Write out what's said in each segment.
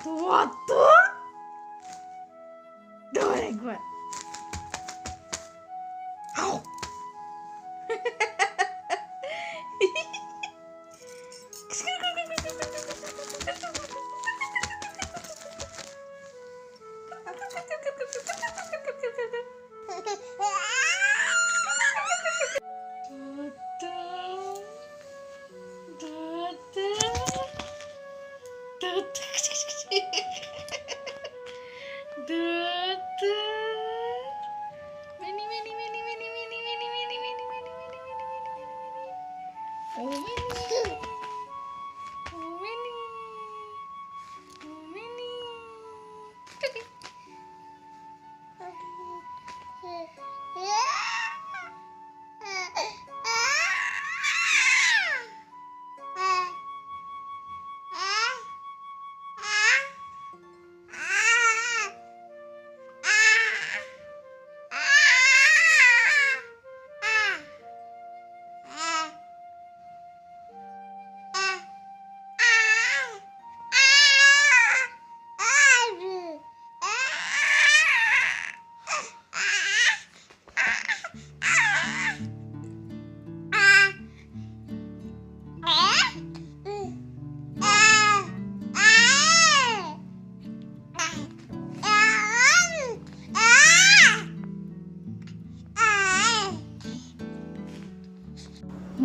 কত ধর একবার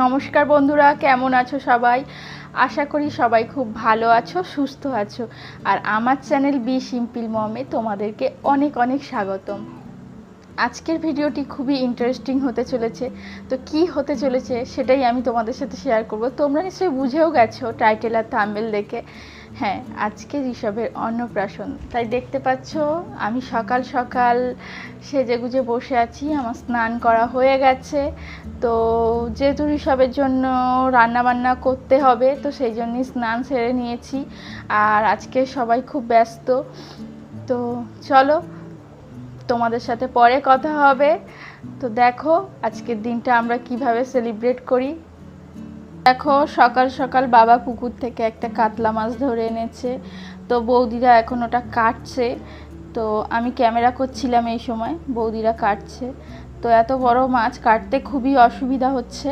নমস্কার বন্ধুরা, কেমন আছো সবাই? আশা করি সবাই খুব ভালো আছো, সুস্থ আছো। আর আমার চ্যানেল বি সিম্পল মমে তোমাদেরকে অনেক অনেক স্বাগতম। আজকের ভিডিওটি খুবই ইন্টারেস্টিং হতে চলেছে। তো কি হতে চলেছে সেটাই আমি তোমাদের সাথে শেয়ার করব। তোমরা নিশ্চয়ই বুঝেও গেছো টাইটেল আর থাম্বনেল দেখে। হ্যাঁ, আজকে ঋষভের অন্নপ্রাশন। তাই দেখতে পাচ্ছ আমি সকাল সকাল সেজেগুজে বসে আছি। আমার স্নান করা হয়ে গেছে। তো যেহেতু ঋষভের জন্য রান্নাবান্না করতে হবে, তো সেই জন্যই স্নান সেরে নিয়েছি। আর আজকে সবাই খুব ব্যস্ত। তো চলো, তোমাদের সাথে পরে কথা হবে। তো দেখো আজকের দিনটা আমরা কিভাবে সেলিব্রেট করি। দেখো সকাল সকাল বাবা পুকুর থেকে একটা কাতলা মাছ ধরে এনেছে। তো বৌদিরা এখন ওটা কাটছে। তো আমি ক্যামেরা করছিলাম এই সময়, বৌদিরা কাটছে। তো এত বড় মাছ কাটতে খুবই অসুবিধা হচ্ছে।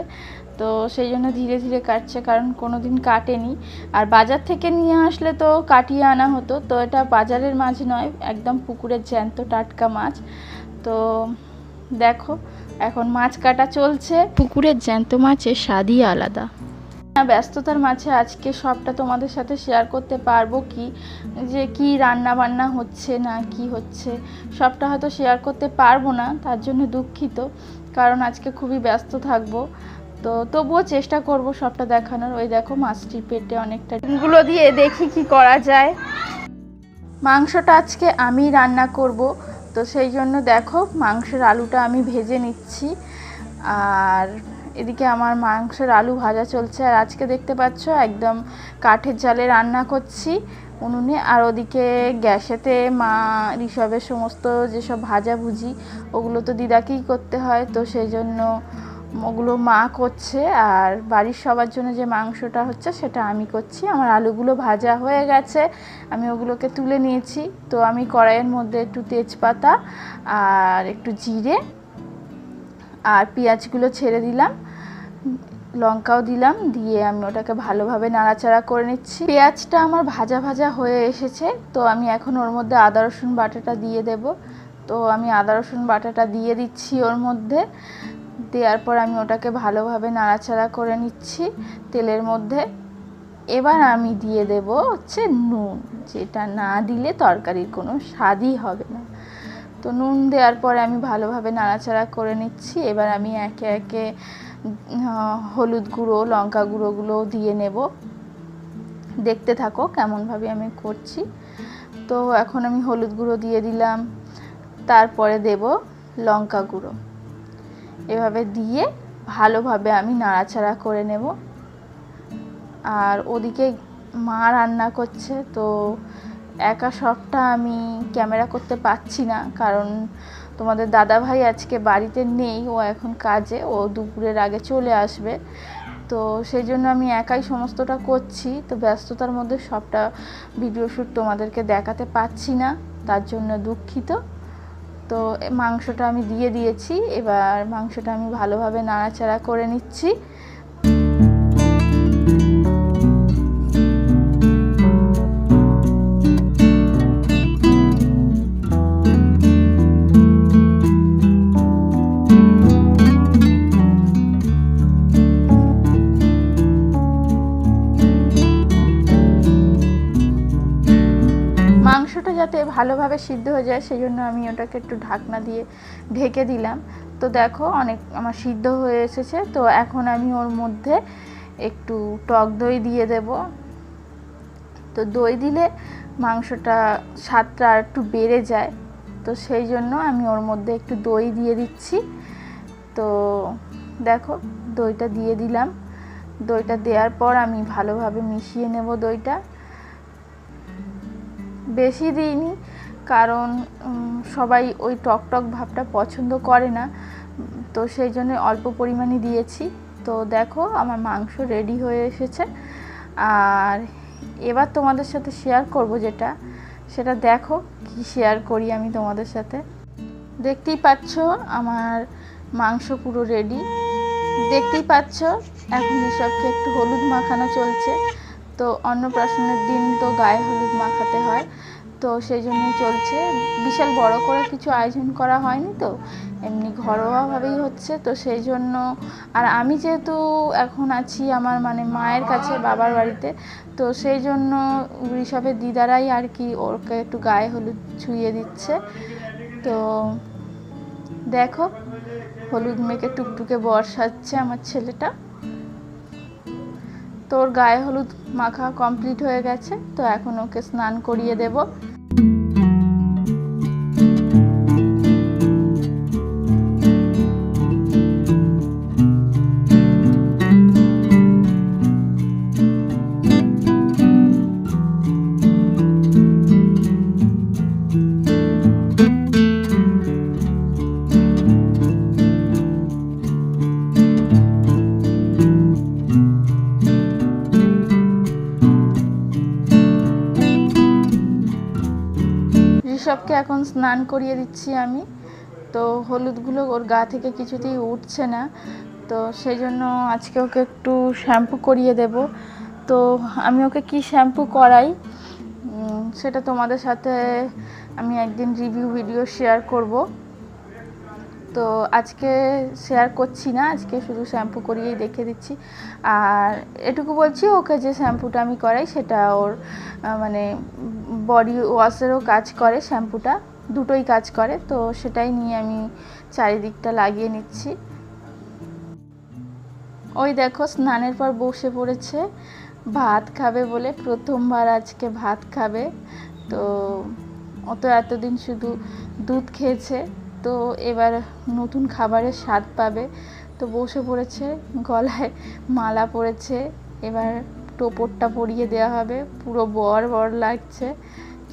তো সেই জন্য ধীরে ধীরে কাটছে, কারণ কোনো দিন কাটেনি। আর বাজার থেকে নিয়ে আসলে তো কাটিয়ে আনা হতো। তো এটা বাজারের মাছ নয়, একদম পুকুরের জ্যান্ত টাটকা মাছ। তো দেখো এখন মাছ কাটা চলছে। পুকুরের জ্যান্ত মাছের স্বাদই আলাদা। ব্যস্ততার মাঝে আজকে সবটা তোমাদের সাথে শেয়ার করতে পারবো কি, যে কি রান্না বান্না হচ্ছে না কি হচ্ছে, সবটা হয়তো শেয়ার করতে পারবো না। তার জন্য দুঃখিত, কারণ আজকে খুবই ব্যস্ত থাকবো। তো তবুও চেষ্টা করব সবটা দেখানোর। ওই দেখো মাছটির পেটে অনেকটা ডিমগুলো দিয়ে দেখি কি করা যায়। মাংসটা আজকে আমি রান্না করব। তো সেই জন্য দেখো মাংসের আলুটা আমি ভেজে নিচ্ছি। আর এদিকে আমার মাংসের আলু ভাজা চলছে। আর আজকে দেখতে পাচ্ছ একদম কাঠের জালে রান্না করছি উনুনে। আর ওদিকে গ্যাসেতে মা ঋষভের সমস্ত যেসব ভাজাভুজি ওগুলো তো দিদাকেই করতে হয়। তো সেই জন্য ওগুলো মা করছে। আর বাড়ির সবার জন্য যে মাংসটা হচ্ছে সেটা আমি করছি। আমার আলুগুলো ভাজা হয়ে গেছে, আমি ওগুলোকে তুলে নিয়েছি। তো আমি কড়াইয়ের মধ্যে একটু তেজপাতা আর একটু জিরে আর পেঁয়াজগুলো ছেড়ে দিলাম, লঙ্কাও দিলাম, দিয়ে আমি ওটাকে ভালোভাবে নাড়াচাড়া করে নিচ্ছি। পেঁয়াজটা আমার ভাজা ভাজা হয়ে এসেছে। তো আমি এখন ওর মধ্যে আদা রসুন বাটাটা দিয়ে দেব। তো আমি আদা রসুন বাটাটা দিয়ে দিচ্ছি ওর মধ্যে। দেওয়ার পর আমি ওটাকে ভালোভাবে নাড়াচাড়া করে নিচ্ছি তেলের মধ্যে। এবার আমি দিয়ে দেব হচ্ছে নুন, যেটা না দিলে তরকারির কোনো স্বাদই হবে না। তো নুন দেওয়ার পরে আমি ভালোভাবে নাড়াচাড়া করে নিচ্ছি। এবার আমি একে একে হলুদ গুঁড়ো লঙ্কা গুঁড়োগুলো দিয়ে নেব। দেখতে থাকো কেমনভাবে আমি করছি। তো এখন আমি হলুদ গুঁড়ো দিয়ে দিলাম, তারপরে দেব লঙ্কা গুঁড়ো। এভাবে দিয়ে ভালোভাবে আমি নাড়াচাড়া করে নেব। আর ওদিকে মা রান্না করছে। তো একা সবটা আমি ক্যামেরা করতে পারছি না, কারণ তোমাদের দাদা ভাই আজকে বাড়িতে নেই, ও এখন কাজে, ও দুপুরের আগে চলে আসবে। তো তো সেই জন্য আমি একাই সমস্তটা করছি, তো ব্যস্ততার মধ্যে সবটা ভিডিও শ্যুট তোমাদেরকে দেখাতে পাচ্ছি না, তার জন্য দুঃখিত। তো মাংসটা আমি দিয়ে দিয়েছি, এবার মাংসটা আমি ভালোভাবে নাড়াচাড়া করে নিচ্ছি। মাংসটা যাতে ভালোভাবে সিদ্ধ হয়ে যায় সেই জন্য আমি ওটাকে একটু ঢাকনা দিয়ে ঢেকে দিলাম। তো দেখো অনেক আমার সিদ্ধ হয়ে এসেছে। তো এখন আমি ওর মধ্যে একটু টক দই দিয়ে দেব। তো দই দিলে মাংসটা স্বাদটা আর একটু বেড়ে যায়, তো সেই জন্য আমি ওর মধ্যে একটু দই দিয়ে দিচ্ছি। তো দেখো দইটা দিয়ে দিলাম। দইটা দেওয়ার পর আমি ভালোভাবে মিশিয়ে নেব দইটা। বেশি দিইনি, কারণ সবাই ওই টক টক ভাবটা পছন্দ করে না, তো সেই জন্য অল্প পরিমাণে দিয়েছি। তো দেখো আমার মাংস রেডি হয়ে এসেছে। আর এবার তোমাদের সাথে শেয়ার করব সেটা দেখো কি শেয়ার করি আমি তোমাদের সাথে। দেখতেই পাচ্ছ আমার মাংস পুরো রেডি। দেখতেই পাচ্ছ এখন ঋষভকে একটু হলুদ মাখানো চলছে। তো অন্নপ্রাশনের দিন তো গায়ে হলুদ মাখাতে হয়, তো সেই জন্যই চলছে। বিশাল বড় করে কিছু আয়োজন করা হয়নি, তো এমনি ঘরোয়াভাবেই হচ্ছে। তো সেই জন্য আর আমি যেহেতু এখন আছি আমার মায়ের কাছে বাবার বাড়িতে, তো সেই জন্য ঋষভের দিদারাই আর কি ওকে একটু গায়ে হলুদ ছুঁয়ে দিচ্ছে। তো দেখো হলুদ মেখে টুকটুকে বসাচ্ছে আমার ছেলেটা। তোর গায়ে হলুদ মাখা কমপ্লিট হয়ে গেছে, তো এখন ওকে স্নান করিয়ে দেব। ঋষভকে এখন স্নান করিয়ে দিচ্ছি আমি। তো হলুদগুলো ওর গা থেকে কিছুতেই উঠছে না, তো সেই জন্য আজকে ওকে একটু শ্যাম্পু করিয়ে দেব। তো আমি ওকে কি শ্যাম্পু করাই সেটা তোমাদের সাথে আমি একদিন রিভিউ ভিডিও শেয়ার করব। তো আজকে শেয়ার করছি না, আজকে শুধু শ্যাম্পু করিয়েই দেখে দিচ্ছি। আর এটুকু বলছি, ওকে যে শ্যাম্পুটা আমি করাই সেটা ওর বডি ওয়াশেরও কাজ করে, শ্যাম্পুটা দুটোই কাজ করে। তো সেটাই নিয়ে আমি চারিদিকটা লাগিয়ে নিচ্ছি। ওই দেখো স্নানের পর বসে পড়েছে ভাত খাবে বলে, প্রথমবার আজকে ভাত খাবে। তো ও তো এতদিন শুধু দুধ খেয়েছে, তো এবার নতুন খাবারের স্বাদ পাবে। তো বসে পড়েছে, গলায় মালা পরেছে, এবার টোপরটা পরিয়ে দেওয়া হবে। পুরো বর বর লাগছে,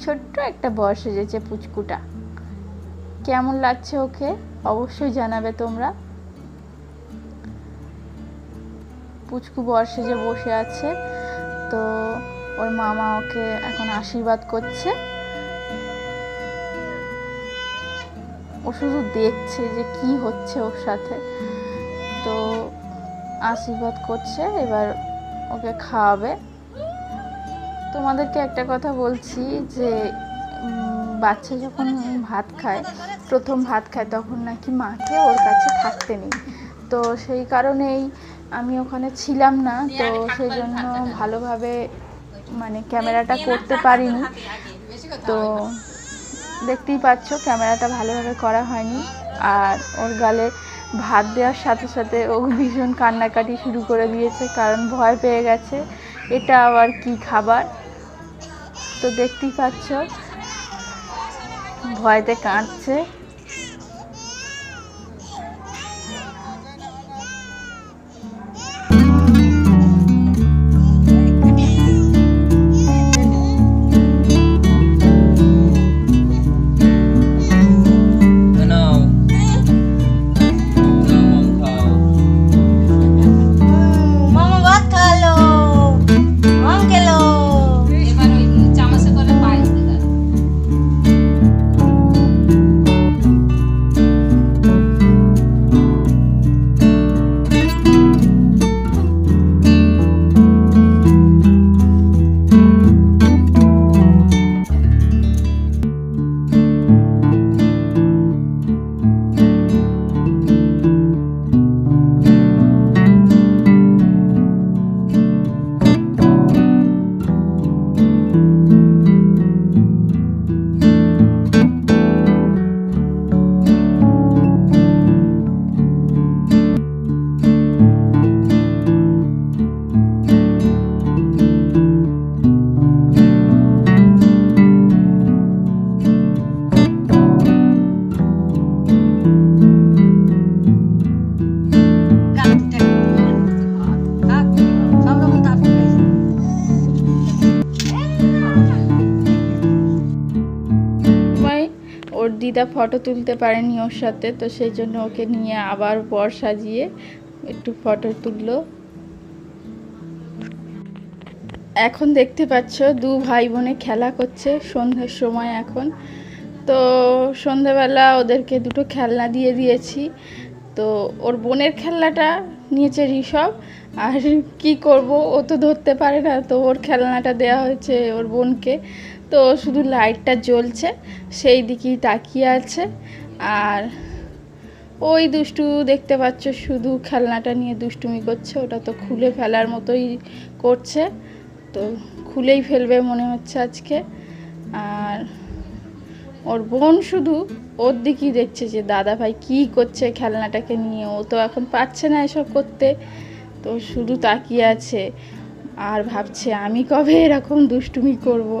ছোট্ট একটা বর সেজেছে পুচকুটা। কেমন লাগছে ওকে অবশ্যই জানাবে তোমরা। পুচকু বর সেজে বসে আছে। তো ওর মামা ওকে এখন আশীর্বাদ করছে। ও শুধু দেখছে যে কি হচ্ছে ওর সাথে, তো আশীর্বাদ করছে, এবার ওকে খাওয়াবে। তোমাদেরকে একটা কথা বলছি যে বাচ্চা যখন ভাত খায়, প্রথম ভাত খায়, তখন নাকি মাকে ওর কাছে থাকতে নেই। তো সেই কারণেই আমি ওখানে ছিলাম না, তো সেই জন্য ভালোভাবে ক্যামেরাটা করতে পারিনি। তো দেখতেই পাচ্ছ ক্যামেরাটা ভালোভাবে করা হয়নি। আর ওর গালে ভাত দেওয়ার সাথে সাথে ও ভীষণ কান্নাকাটি শুরু করে দিয়েছে, কারণ ভয় পেয়ে গেছে এটা আবার কি খাবার। তো দেখতেই পাচ্ছ ভয়তে কাঁদছে। মামা দিদা ফটো তুলতে পারেনি ওর সাথে, তো সেই জন্য ওকে নিয়ে আবার বর সাজিয়ে একটু ফটো তুললো। এখন দেখতে পাচ্ছ দু ভাই বোনে খেলা করছে সন্ধ্যার সময় এখন। তো সন্ধ্যাবেলা ওদেরকে দুটো খেলনা দিয়ে দিয়েছি। তো ওর বোনের খেলনাটা নিয়েছে ঋষভ, আর কি করব, ও তো ধরতে পারে না, তো ওর খেলনাটা দেওয়া হয়েছে ওর বোনকে। তো শুধু লাইটটা জ্বলছে সেই দিকেই তাকিয়ে আছে। আর ওই দুষ্টু দেখতে পাচ্ছ শুধু খেলনাটা নিয়ে দুষ্টুমি করছে, ওটা তো খুলে ফেলার মতোই করছে, তো খুলেই ফেলবে মনে হচ্ছে আজকে। আর ওর বোন শুধু ওর দিকেই দেখছে যে দাদা ভাই কী করছে খেলনাটাকে নিয়ে, ও তো এখন পারছে না এসব করতে, তো শুধু তাকিয়ে আছে আর ভাবছে আমি কবে এরকম দুষ্টুমি করব।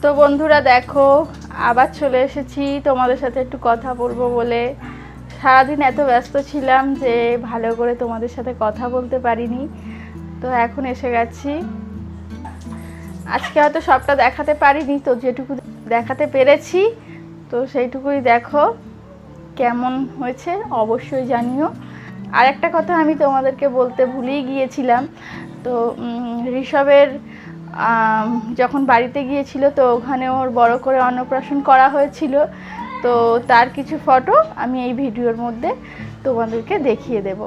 তো বন্ধুরা দেখো আবার চলে এসেছি তোমাদের সাথে একটু কথা বলবো বলে। সারাদিন এত ব্যস্ত ছিলাম যে ভালো করে তোমাদের সাথে কথা বলতে পারিনি, তো এখন এসে গেছি। আজকে হয়তো সবটা দেখাতে পারিনি, তো যেটুকু দেখাতে পেরেছি তো সেইটুকুই দেখো। কেমন হয়েছে অবশ্যই জানিও। আর একটা কথা আমি তোমাদেরকে বলতে ভুলেই গিয়েছিলাম, তো ঋষভের যখন বাড়িতে গিয়েছিল তো ওখানে ওর বড় করে অন্নপ্রাশন করা হয়েছিল, তো তার কিছু ফটো আমি এই ভিডিওর মধ্যে তোমাদেরকে দেখিয়ে দেব।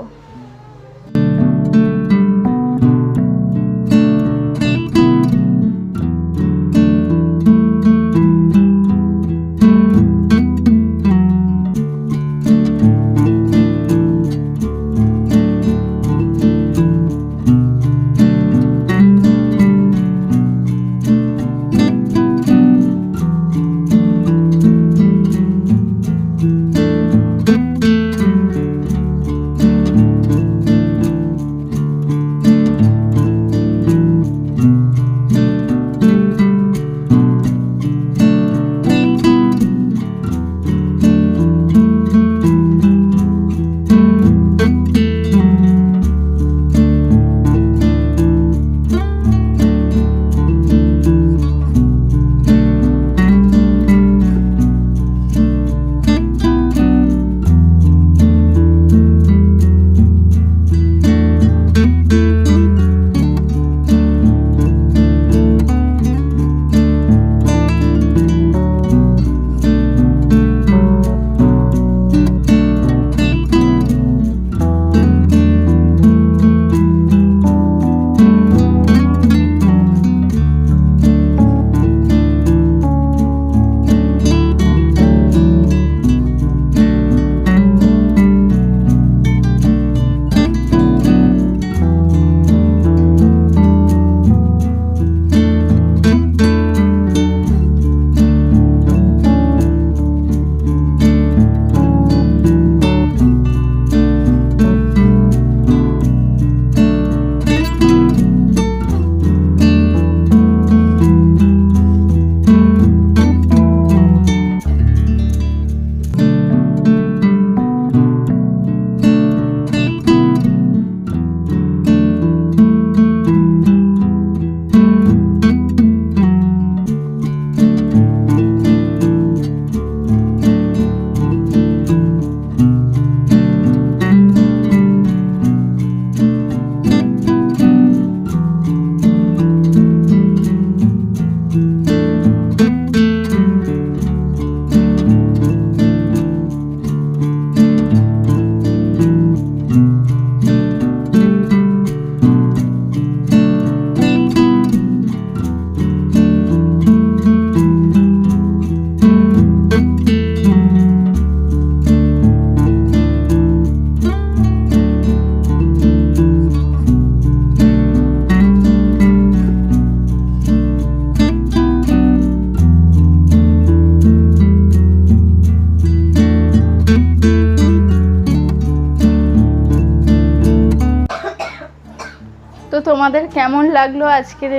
তো তোমাদের কেমন লাগলো আজকের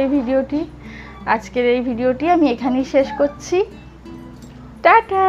এই ভিডিওটি আমি এখানেই শেষ করছি। টাটা।